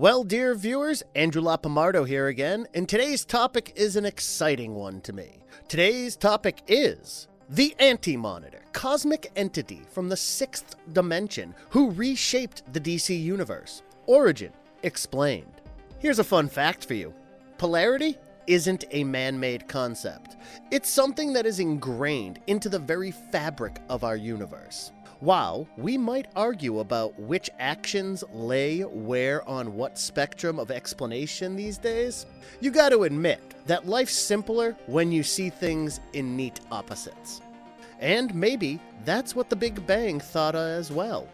Well, dear viewers, Andrew Lapomardo here again, and today's topic is an exciting one to me. Today's topic is the Anti-Monitor, cosmic entity from the 6th dimension who reshaped the DC universe. Origin explained. Here's a fun fact for you. Polarity isn't a man-made concept. It's something that is ingrained into the very fabric of our universe. While we might argue about which actions lay where on what spectrum of explanation these days, you gotta admit that life's simpler when you see things in neat opposites. And maybe that's what the Big Bang thought as well.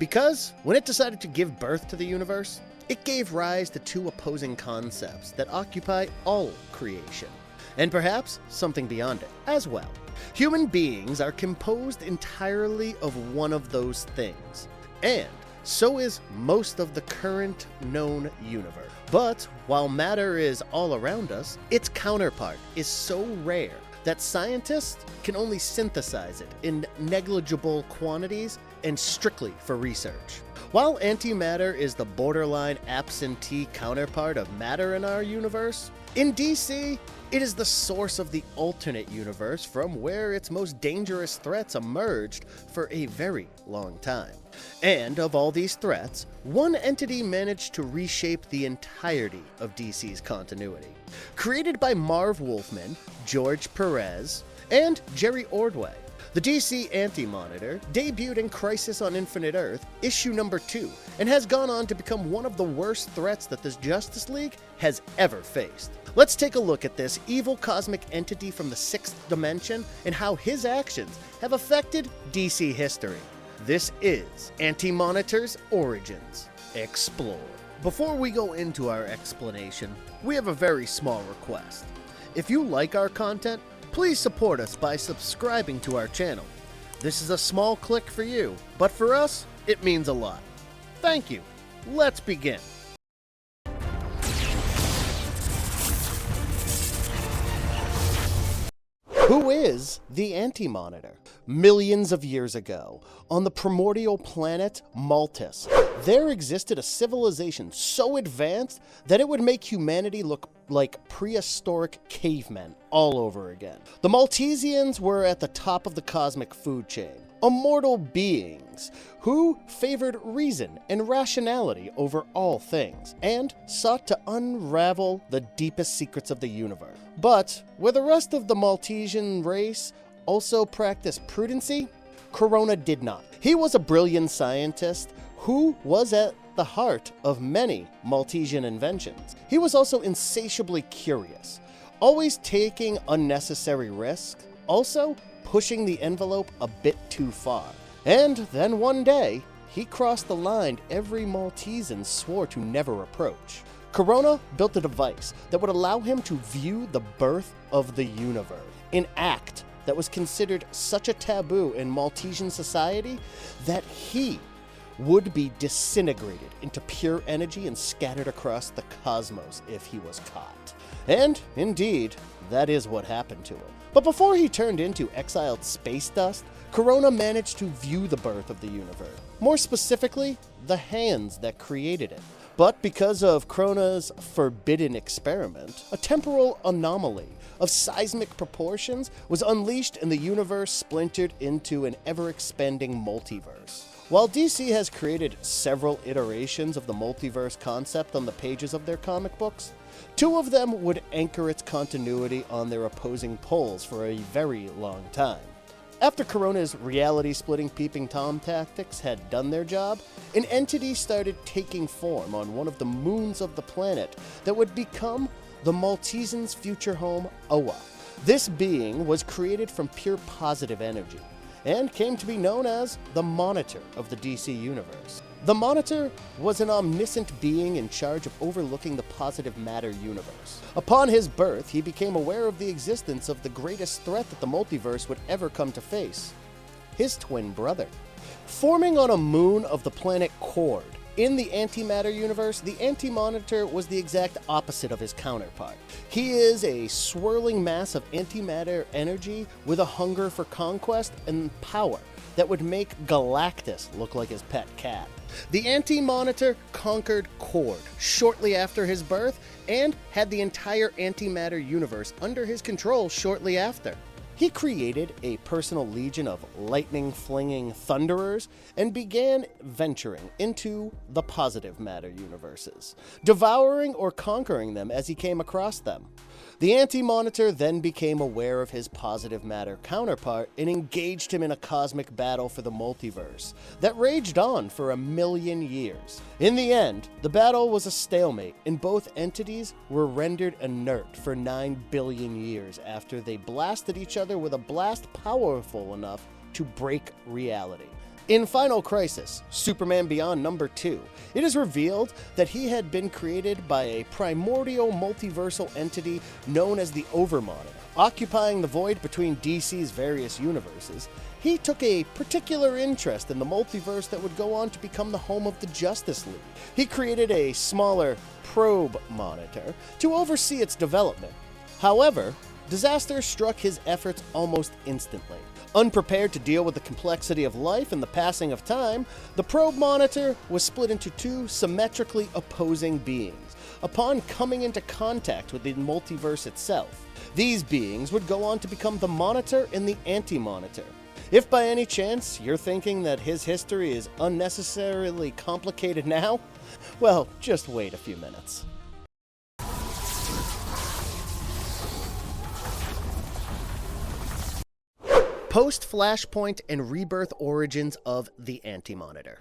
Because when it decided to give birth to the universe, it gave rise to two opposing concepts that occupy all creation, and perhaps something beyond it as well. Human beings are composed entirely of one of those things, and so is most of the current known universe. But while matter is all around us, its counterpart is so rare that scientists can only synthesize it in negligible quantities and strictly for research. While antimatter is the borderline-absentee counterpart of matter in our universe, in DC, it is the source of the alternate universe from where its most dangerous threats emerged for a very long time. And of all these threats, one entity managed to reshape the entirety of DC's continuity. Created by Marv Wolfman, George Pérez, and Jerry Ordway, the DC Anti-Monitor debuted in Crisis on Infinite Earth, issue number 2, and has gone on to become one of the worst threats that this Justice League has ever faced. Let's take a look at this evil cosmic entity from the 6th dimension and how his actions have affected DC history. This is Anti-Monitor's Origins Explored. Before we go into our explanation, we have a very small request. If you like our content, please support us by subscribing to our channel. This is a small click for you, but for us, it means a lot. Thank you. Let's begin. Who is the Anti-Monitor? Millions of years ago, on the primordial planet Maltus, there existed a civilization so advanced that it would make humanity look like prehistoric cavemen all over again. The Maltesians were at the top of the cosmic food chain, immortal beings who favored reason and rationality over all things, and sought to unravel the deepest secrets of the universe. But where the rest of the Maltesian race also practiced prudency, Corona did not. He was a brilliant scientist who was at the heart of many Maltesian inventions. He was also insatiably curious, always taking unnecessary risks, also pushing the envelope a bit too far. And then one day, he crossed the line every Maltesan swore to never approach. Corona built a device that would allow him to view the birth of the universe, an act that was considered such a taboo in Maltesian society that he would be disintegrated into pure energy and scattered across the cosmos if he was caught. And indeed, that is what happened to him. But before he turned into exiled space dust, Corona managed to view the birth of the universe. More specifically, the hands that created it. But because of Corona's forbidden experiment, a temporal anomaly of seismic proportions was unleashed and the universe splintered into an ever-expanding multiverse. While DC has created several iterations of the multiverse concept on the pages of their comic books, two of them would anchor its continuity on their opposing poles for a very long time. After Corona's reality-splitting peeping Tom tactics had done their job, an entity started taking form on one of the moons of the planet that would become the Maltesans' future home, Oa. This being was created from pure positive energy, and came to be known as the Monitor of the DC universe. The Monitor was an omniscient being in charge of overlooking the positive matter universe. Upon his birth, he became aware of the existence of the greatest threat that the multiverse would ever come to face, his twin brother. Forming on a moon of the planet Cord In the antimatter universe, the Anti-Monitor was the exact opposite of his counterpart. He is a swirling mass of antimatter energy with a hunger for conquest and power that would make Galactus look like his pet cat. The Anti-Monitor conquered Cord shortly after his birth and had the entire antimatter universe under his control shortly after. He created a personal legion of lightning-flinging thunderers and began venturing into the positive matter universes, devouring or conquering them as he came across them. The Anti-Monitor then became aware of his positive matter counterpart and engaged him in a cosmic battle for the multiverse that raged on for 1,000,000 years. In the end, the battle was a stalemate, and both entities were rendered inert for 9 billion years after they blasted each other with a blast powerful enough to break reality. In Final Crisis, Superman Beyond number 2, it is revealed that he had been created by a primordial multiversal entity known as the Overmonitor. Occupying the void between DC's various universes, he took a particular interest in the multiverse that would go on to become the home of the Justice League. He created a smaller probe monitor to oversee its development. However, disaster struck his efforts almost instantly. Unprepared to deal with the complexity of life and the passing of time, the probe monitor was split into two symmetrically opposing beings upon coming into contact with the multiverse itself. These beings would go on to become the Monitor and the Anti-Monitor. If by any chance you're thinking that his history is unnecessarily complicated now, well, just wait a few minutes. Post-flashpoint and rebirth origins of the Anti-Monitor.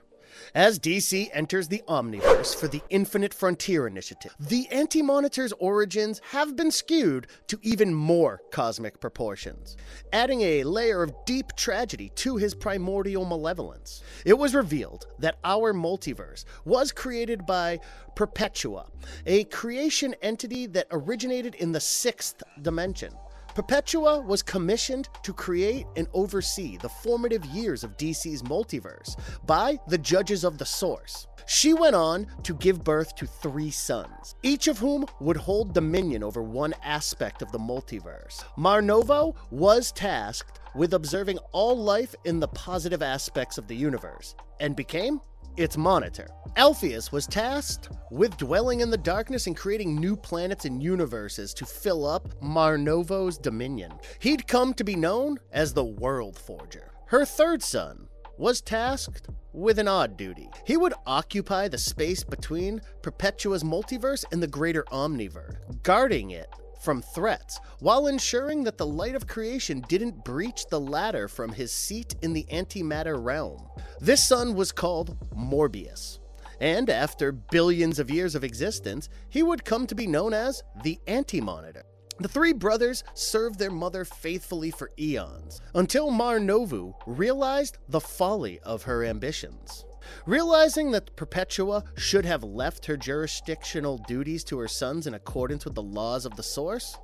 As DC enters the Omniverse for the Infinite Frontier Initiative, the Anti-Monitor's origins have been skewed to even more cosmic proportions, adding a layer of deep tragedy to his primordial malevolence. It was revealed that our multiverse was created by Perpetua, a creation entity that originated in the 6th dimension. Perpetua was commissioned to create and oversee the formative years of DC's multiverse by the judges of the Source. She went on to give birth to 3 sons, each of whom would hold dominion over one aspect of the multiverse. Marnovo was tasked with observing all life in the positive aspects of the universe, and became its monitor. Alpheus was tasked with dwelling in the darkness and creating new planets and universes to fill up Marnovo's dominion. He'd come to be known as the World Forger. Her third son was tasked with an odd duty. He would occupy the space between Perpetua's multiverse and the greater Omniverse, guarding it from threats, while ensuring that the light of creation didn't breach the ladder from his seat in the antimatter realm. This son was called Morbius, and after billions of years of existence, he would come to be known as the Anti-Monitor. The 3 brothers served their mother faithfully for eons, until Marnovu realized the folly of her ambitions. Realizing that Perpetua should have left her jurisdictional duties to her sons in accordance with the laws of the Source,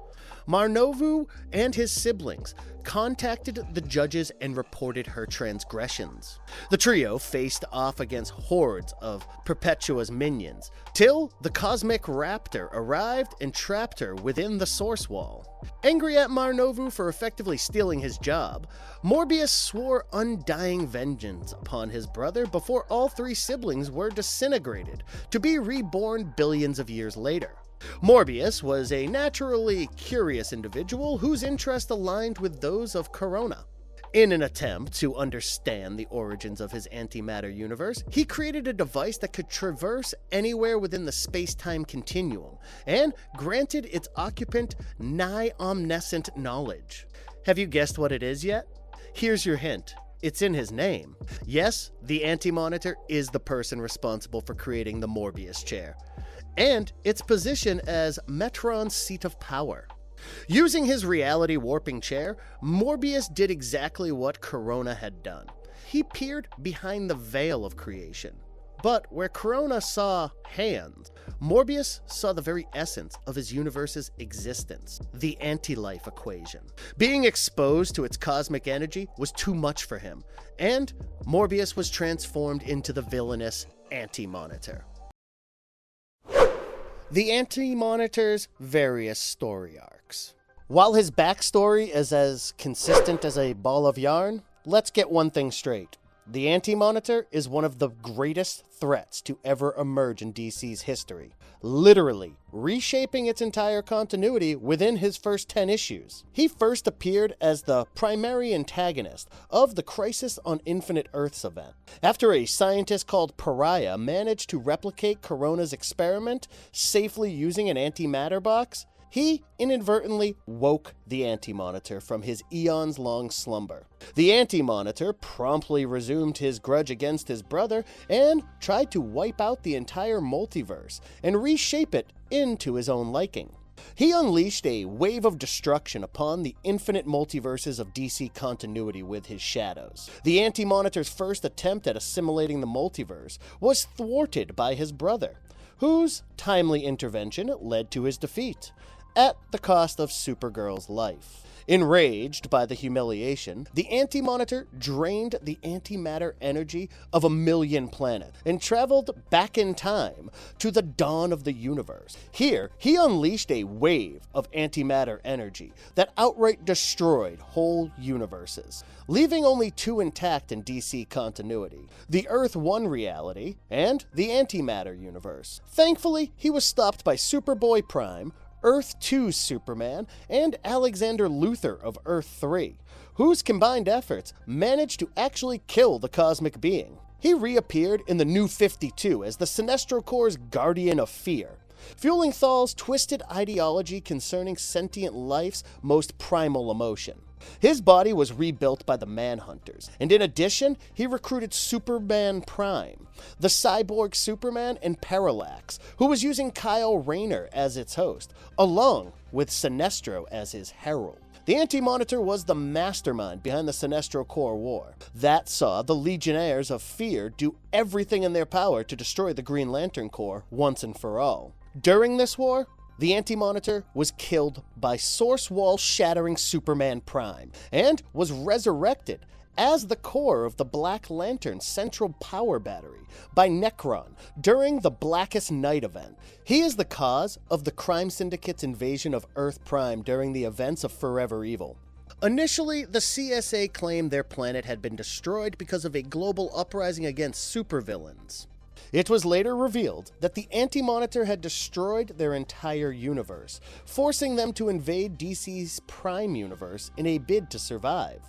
Marnovu and his siblings contacted the judges and reported her transgressions. The trio faced off against hordes of Perpetua's minions, till the cosmic raptor arrived and trapped her within the Source Wall. Angry at Marnovu for effectively stealing his job, Morbius swore undying vengeance upon his brother before all 3 siblings were disintegrated, to be reborn billions of years later. Morbius was a naturally curious individual whose interests aligned with those of Corona. In an attempt to understand the origins of his antimatter universe, he created a device that could traverse anywhere within the space-time continuum, and granted its occupant nigh-omniscient knowledge. Have you guessed what it is yet? Here's your hint. It's in his name. Yes, the Anti-Monitor is the person responsible for creating the Morbius chair, and its position as Metron's seat of power. Using his reality warping chair, Morbius did exactly what Corona had done. He peered behind the veil of creation. But where Corona saw hands, Morbius saw the very essence of his universe's existence, the anti-life equation. Being exposed to its cosmic energy was too much for him, and Morbius was transformed into the villainous Anti-Monitor. The Anti-Monitor's various story arcs. While his backstory is as consistent as a ball of yarn, let's get one thing straight. The Anti-Monitor is one of the greatest threats to ever emerge in DC's history, literally reshaping its entire continuity within his first 10 issues. He first appeared as the primary antagonist of the Crisis on Infinite Earths event, after a scientist called Pariah managed to replicate Corona's experiment safely using an antimatter box. He inadvertently woke the Anti-Monitor from his eons-long slumber. The Anti-Monitor promptly resumed his grudge against his brother and tried to wipe out the entire multiverse and reshape it into his own liking. He unleashed a wave of destruction upon the infinite multiverses of DC continuity with his shadows. The Anti-Monitor's first attempt at assimilating the multiverse was thwarted by his brother, whose timely intervention led to his defeat, at the cost of Supergirl's life. Enraged by the humiliation, the Anti-Monitor drained the antimatter energy of 1,000,000 planets and traveled back in time to the dawn of the universe. Here, he unleashed a wave of antimatter energy that outright destroyed whole universes, leaving only two intact in DC continuity: the Earth 1 reality and the antimatter universe. Thankfully, he was stopped by Superboy Prime, Earth 2's Superman, and Alexander Luthor of Earth 3, whose combined efforts managed to actually kill the cosmic being. He reappeared in the New 52 as the Sinestro Corps' Guardian of Fear, fueling Thal's twisted ideology concerning sentient life's most primal emotion. His body was rebuilt by the Manhunters, and in addition, he recruited Superman Prime, the cyborg Superman, and Parallax, who was using Kyle Rayner as its host, along with Sinestro as his herald. The Anti-Monitor was the mastermind behind the Sinestro Corps War. That saw the Legionnaires of Fear do everything in their power to destroy the Green Lantern Corps once and for all. During this war, the Anti-Monitor was killed by source wall shattering Superman Prime and was resurrected as the core of the Black Lantern's central power battery by Nekron during the Blackest Night event. He is the cause of the crime syndicate's invasion of Earth Prime during the events of Forever Evil. Initially, the CSA claimed their planet had been destroyed because of a global uprising against supervillains. It was later revealed that the Anti-Monitor had destroyed their entire universe, forcing them to invade DC's Prime universe in a bid to survive.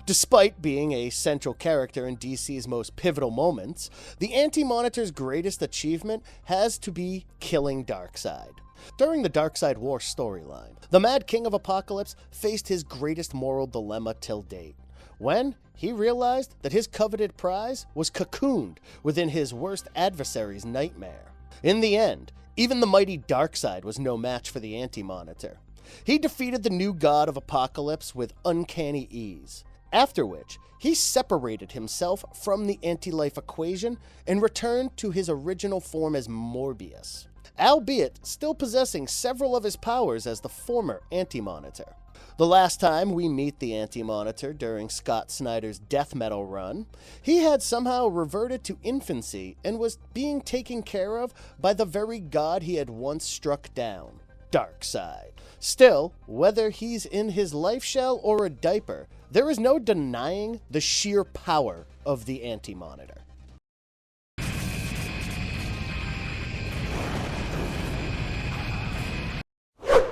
Despite being a central character in DC's most pivotal moments, the Anti-Monitor's greatest achievement has to be killing Darkseid. During the Darkseid War storyline, the Mad King of Apokolips faced his greatest moral dilemma till date, when he realized that his coveted prize was cocooned within his worst adversary's nightmare. In the end, even the mighty Darkseid was no match for the Anti-Monitor. He defeated the new god of Apokolips with uncanny ease, after which he separated himself from the anti-life equation and returned to his original form as Morbius, albeit still possessing several of his powers as the former Anti-Monitor. The last time we meet the Anti-Monitor during Scott Snyder's death metal run, he had somehow reverted to infancy and was being taken care of by the very god he had once struck down, Darkseid. Still, whether he's in his life shell or a diaper, there is no denying the sheer power of the Anti-Monitor.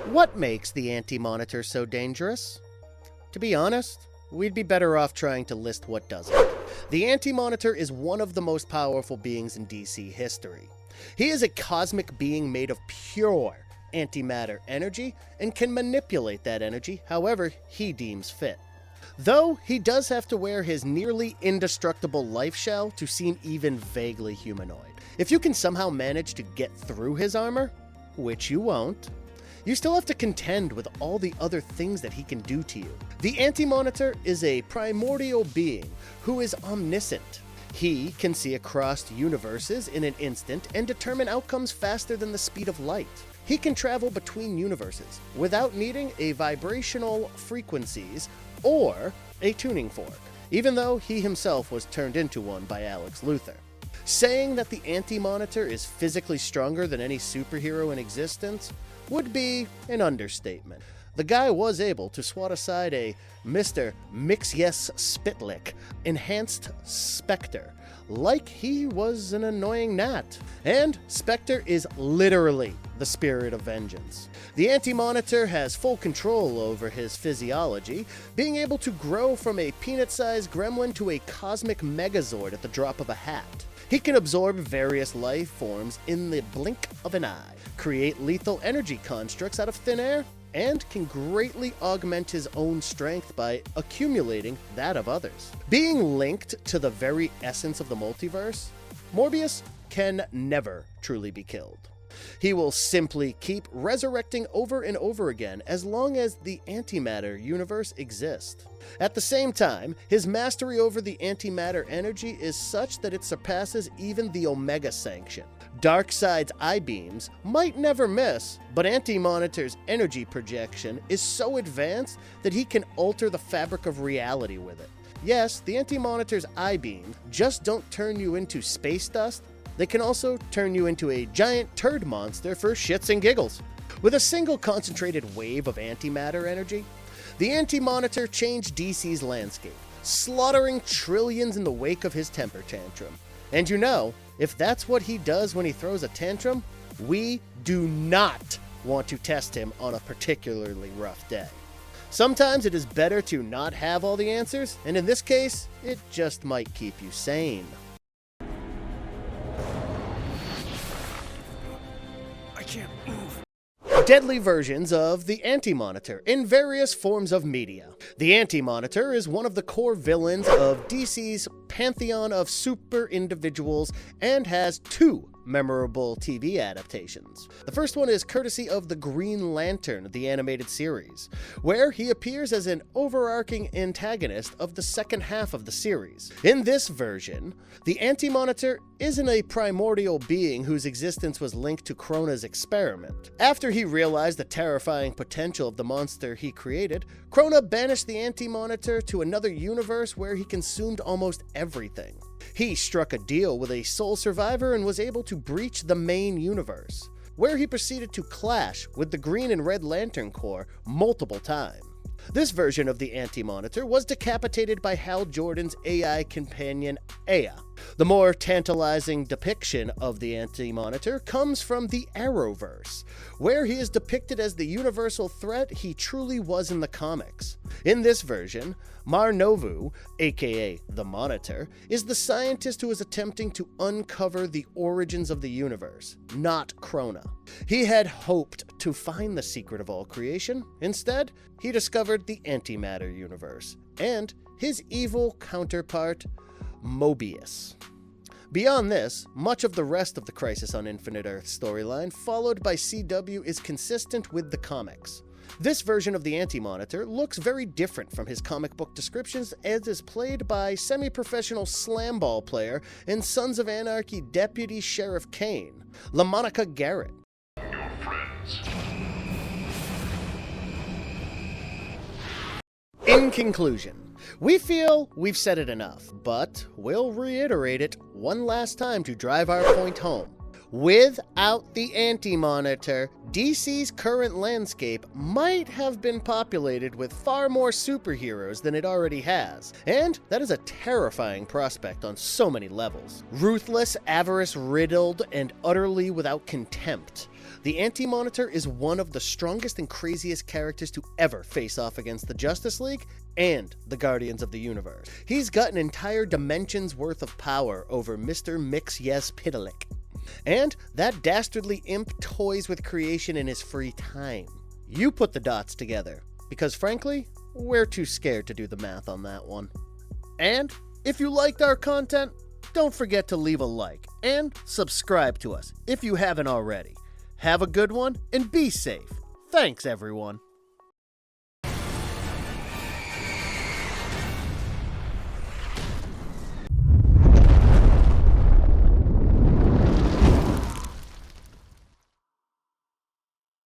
What makes the Anti-Monitor so dangerous? To be honest, we'd be better off trying to list what doesn't. The Anti-Monitor is one of the most powerful beings in DC history. He is a cosmic being made of pure antimatter energy and can manipulate that energy however he deems fit. Though he does have to wear his nearly indestructible life shell to seem even vaguely humanoid. If you can somehow manage to get through his armor, which you won't, you still have to contend with all the other things that he can do to you. The Anti-Monitor is a primordial being who is omniscient. He can see across universes in an instant and determine outcomes faster than the speed of light. He can travel between universes without needing a vibrational frequencies or a tuning fork, even though he himself was turned into one by Alex Luthor. Saying that the Anti-Monitor is physically stronger than any superhero in existence would be an understatement. The guy was able to swat aside a Mr. Mix-Yes Spitlick enhanced Spectre like he was an annoying gnat. And Spectre is literally the spirit of vengeance. The Anti-Monitor has full control over his physiology, being able to grow from a peanut-sized gremlin to a cosmic megazord at the drop of a hat. He can absorb various life forms in the blink of an eye, create lethal energy constructs out of thin air, and can greatly augment his own strength by accumulating that of others. Being linked to the very essence of the multiverse, Morbius can never truly be killed. He will simply keep resurrecting over and over again as long as the antimatter universe exists. At the same time, his mastery over the antimatter energy is such that it surpasses even the Omega Sanction. Darkseid's I-beams might never miss, but Anti-Monitor's energy projection is so advanced that he can alter the fabric of reality with it. Yes, the Anti-Monitor's I-beams just don't turn you into space dust, they can also turn you into a giant turd monster for shits and giggles. With a single concentrated wave of antimatter energy, the Anti-Monitor changed DC's landscape, slaughtering trillions in the wake of his temper tantrum. And you know, if that's what he does when he throws a tantrum, we do not want to test him on a particularly rough day. Sometimes it is better to not have all the answers, and in this case, it just might keep you sane. I can't move. Deadly versions of the Anti-Monitor in various forms of media. The Anti-Monitor is one of the core villains of DC's pantheon of super individuals and has two memorable TV adaptations. The first one is courtesy of the Green Lantern, the animated series, where he appears as an overarching antagonist of the second half of the series. In this version, the Anti-Monitor isn't a primordial being whose existence was linked to Krona's experiment. After he realized the terrifying potential of the monster he created, Krona banished the Anti-Monitor to another universe where he consumed almost everything. He struck a deal with a sole survivor and was able to breach the main universe, where he proceeded to clash with the Green and Red Lantern Corps multiple times. This version of the Anti-Monitor was decapitated by Hal Jordan's AI companion, Aya. The more tantalizing depiction of the Anti-Monitor comes from the Arrowverse, where he is depicted as the universal threat he truly was in the comics. In this version, Mar-Novu, aka the Monitor, is the scientist who is attempting to uncover the origins of the universe, not Krona. He had hoped to find the secret of all creation. Instead, he discovered the antimatter universe and his evil counterpart, Mobius. Beyond this, much of the rest of the Crisis on Infinite Earth storyline followed by CW is consistent with the comics. This version of the Anti-Monitor looks very different from his comic book descriptions as is played by semi-professional slamball player and Sons of Anarchy Deputy Sheriff Kane, LaMonica Garrett. Your friends. In conclusion, we feel we've said it enough, but we'll reiterate it one last time to drive our point home. Without the Anti-Monitor, DC's current landscape might have been populated with far more superheroes than it already has, and that is a terrifying prospect on so many levels. Ruthless, avarice-riddled, and utterly without contempt, the Anti-Monitor is one of the strongest and craziest characters to ever face off against the Justice League and the Guardians of the Universe. He's got an entire dimension's worth of power over Mr. Mix-Yes Pitalik. And that dastardly imp toys with creation in his free time. You put the dots together, because frankly, we're too scared to do the math on that one. And if you liked our content, don't forget to leave a like and subscribe to us if you haven't already. Have a good one and be safe. Thanks, everyone.